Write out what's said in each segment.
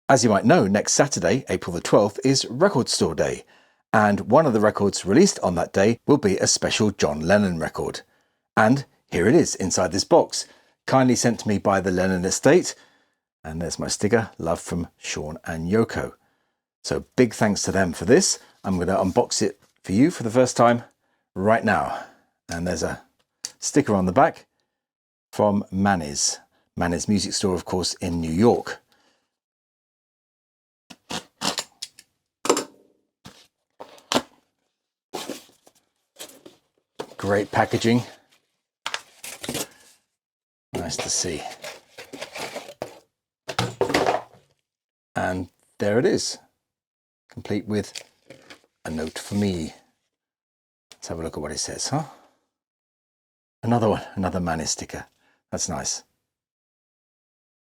As you might know, next Saturday, April the 12th, is Record Store Day, and one of the records released on that day will be a special John Lennon record. And here it is inside this box, kindly sent to me by the Lennon estate. And there's my sticker, love from Sean and Yoko. So big thanks to them for this. I'm going to unbox it for you for the first time right now. And there's a sticker on the back from Manny's music store, of course, in New York. Great packaging. Nice to see. And there it is, complete with a note for me. Let's have a look at what it says, huh? Another one, another Manny sticker. That's nice.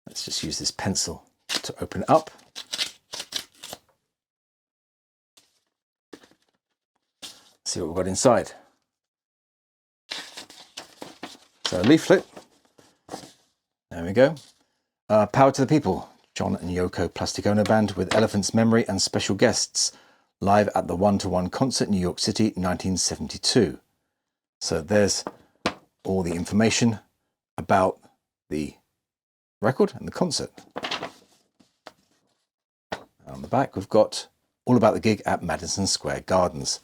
Let's just use this pencil to open it up. See what we've got inside. So a leaflet. There we go. Power to the People. John and Yoko Plastic Ono Band with Elephant's Memory and special guests. Live at the One-to-One concert, New York City, 1972. So there's all the information about the record and the concert. On the back, we've got all about the gig at Madison Square Gardens.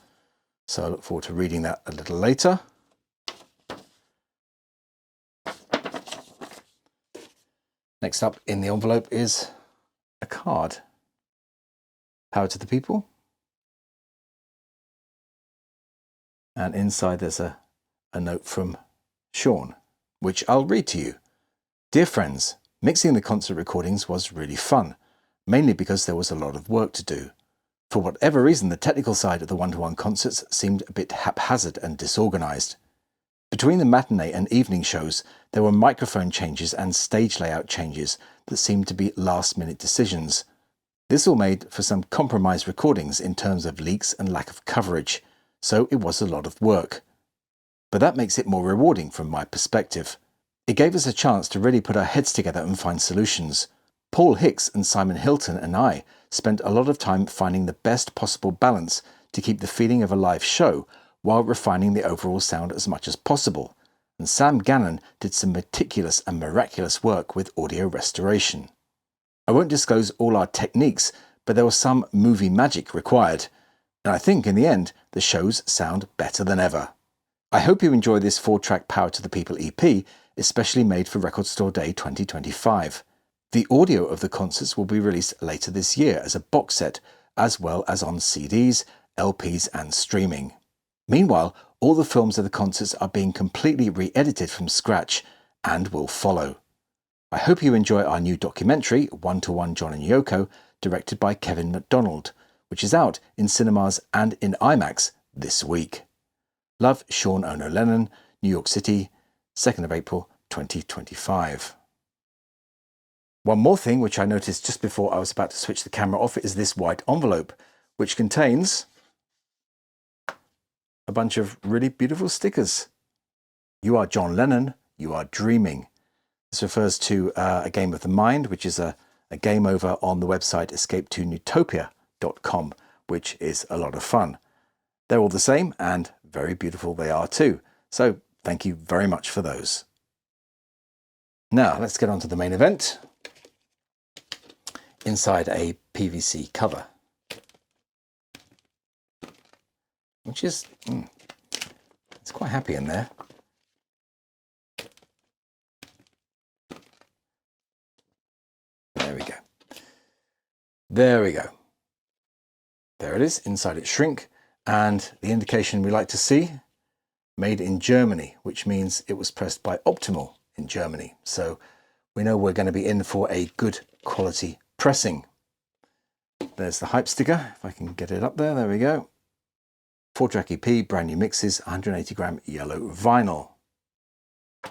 So I look forward to reading that a little later. Next up in the envelope is a card. Power to the People. And inside there's a note from Sean, which I'll read to you. Dear friends, mixing the concert recordings was really fun, mainly because there was a lot of work to do. For whatever reason, the technical side of the one-to-one concerts seemed a bit haphazard and disorganized. Between the matinee and evening shows, there were microphone changes and stage layout changes that seemed to be last-minute decisions. This all made for some compromised recordings in terms of leaks and lack of coverage, so it was a lot of work. But that makes it more rewarding from my perspective. It gave us a chance to really put our heads together and find solutions. Paul Hicks and Simon Hilton and I spent a lot of time finding the best possible balance to keep the feeling of a live show while refining the overall sound as much as possible, and Sam Gannon did some meticulous and miraculous work with audio restoration. I won't disclose all our techniques, but there was some movie magic required, and I think in the end the shows sound better than ever. I hope you enjoy this 4-track Power to the People EP, especially made for Record Store Day 2025. The audio of the concerts will be released later this year as a box set, as well as on CDs, LPs and streaming. Meanwhile, all the films of the concerts are being completely re-edited from scratch and will follow. I hope you enjoy our new documentary, One-to-One John and Yoko, directed by Kevin MacDonald, which is out in cinemas and in IMAX this week. Love, Sean Ono Lennon, New York City, 2nd of April 2025. One more thing which I noticed just before I was about to switch the camera off is this white envelope, which contains a bunch of really beautiful stickers. You are John Lennon, you are dreaming. This refers to a game of the mind, which is a game over on the website escapetonutopia.com, which is a lot of fun. They're all the same and very beautiful they are too. So thank you very much for those. Now let's get on to the main event. Inside a PVC cover, which is, it's quite happy in there. There we go. There we go. There it is, inside its shrink, and the indication we like to see, made in Germany, which means it was pressed by Optimal in Germany. So we know we're going to be in for a good quality pressing. There's the hype sticker, if I can get it up there, there we go. 4-track EP, brand new mixes, 180 gram yellow vinyl.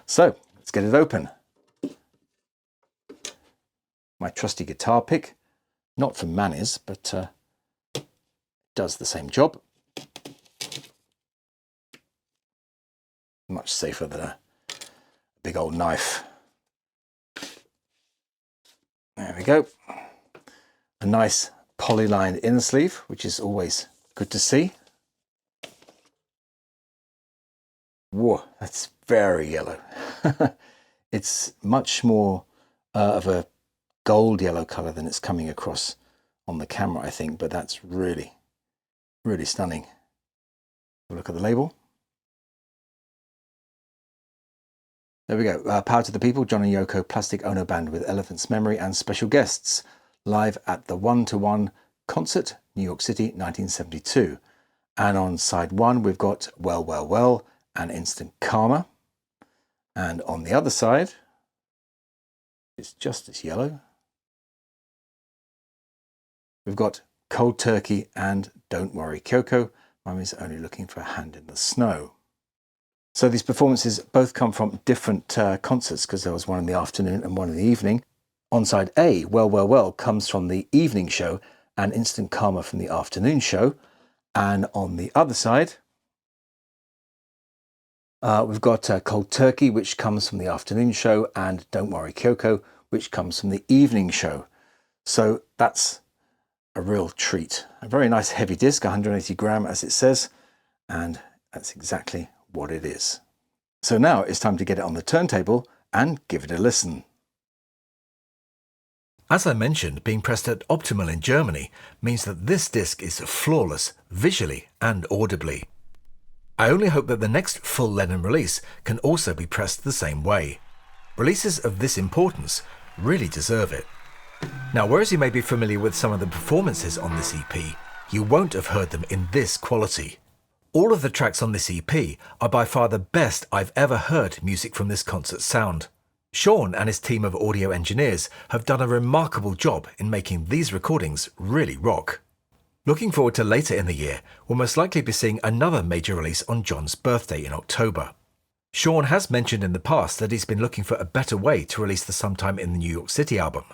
So let's get it open. My trusty guitar pick, not from Manny's, but it does the same job. Much safer than a big old knife. There we go. a nice polylined inner sleeve, which is always good to see. Whoa, that's very yellow. It's much more of a gold yellow color than it's coming across on the camera, I think, but that's really, really stunning. Look at the label. There we go. Power to the People, John Yoko, Plastic Ono Band with Elephant's Memory and special guests, live at the 1-to-1 concert, New York City, 1972. And on side one, we've got Well, Well, Well and Instant Karma. And on the other side, it's just as yellow. We've got Cold Turkey and Don't Worry Kyoko. Mummy's Only Looking for a Hand in the Snow. So these performances both come from different concerts, because there was one in the afternoon and one in the evening. On side A, Well, Well, Well comes from the evening show and Instant Karma from the afternoon show. And on the other side, we've got Cold Turkey, which comes from the afternoon show, and Don't Worry Kyoko, which comes from the evening show. So that's a real treat. A very nice heavy disc, 180 gram as it says, and that's exactly what it is. So now it's time to get it on the turntable and give it a listen. As I mentioned, being pressed at Optimal in Germany means that this disc is flawless visually and audibly. I only hope that the next full Lennon release can also be pressed the same way. Releases of this importance really deserve it. Now, whereas you may be familiar with some of the performances on this EP, you won't have heard them in this quality. All of the tracks on this EP are by far the best I've ever heard music from this concert sound. Sean and his team of audio engineers have done a remarkable job in making these recordings really rock. Looking forward to later in the year, we'll most likely be seeing another major release on John's birthday in October. Sean has mentioned in the past that he's been looking for a better way to release the Sometime in the New York City album.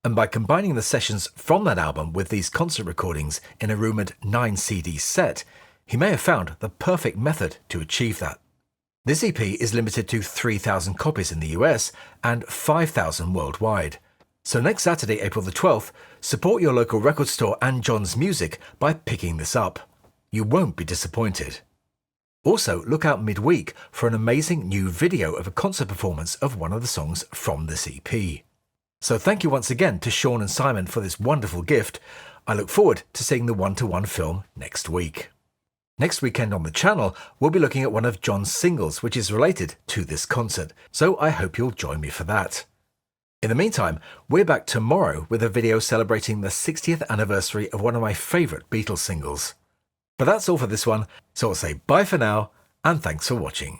And by combining the sessions from that album with these concert recordings in a rumoured 9-CD set, he may have found the perfect method to achieve that. This EP is limited to 3,000 copies in the US and 5,000 worldwide. So next Saturday, April the 12th, support your local record store and John's music by picking this up. You won't be disappointed. Also, look out midweek for an amazing new video of a concert performance of one of the songs from this EP. So thank you once again to Sean and Simon for this wonderful gift. I look forward to seeing the 1-to-1 film next week. Next weekend on the channel, we'll be looking at one of John's singles, which is related to this concert, so I hope you'll join me for that. In the meantime, we're back tomorrow with a video celebrating the 60th anniversary of one of my favourite Beatles singles. But that's all for this one, so I'll say bye for now, and thanks for watching.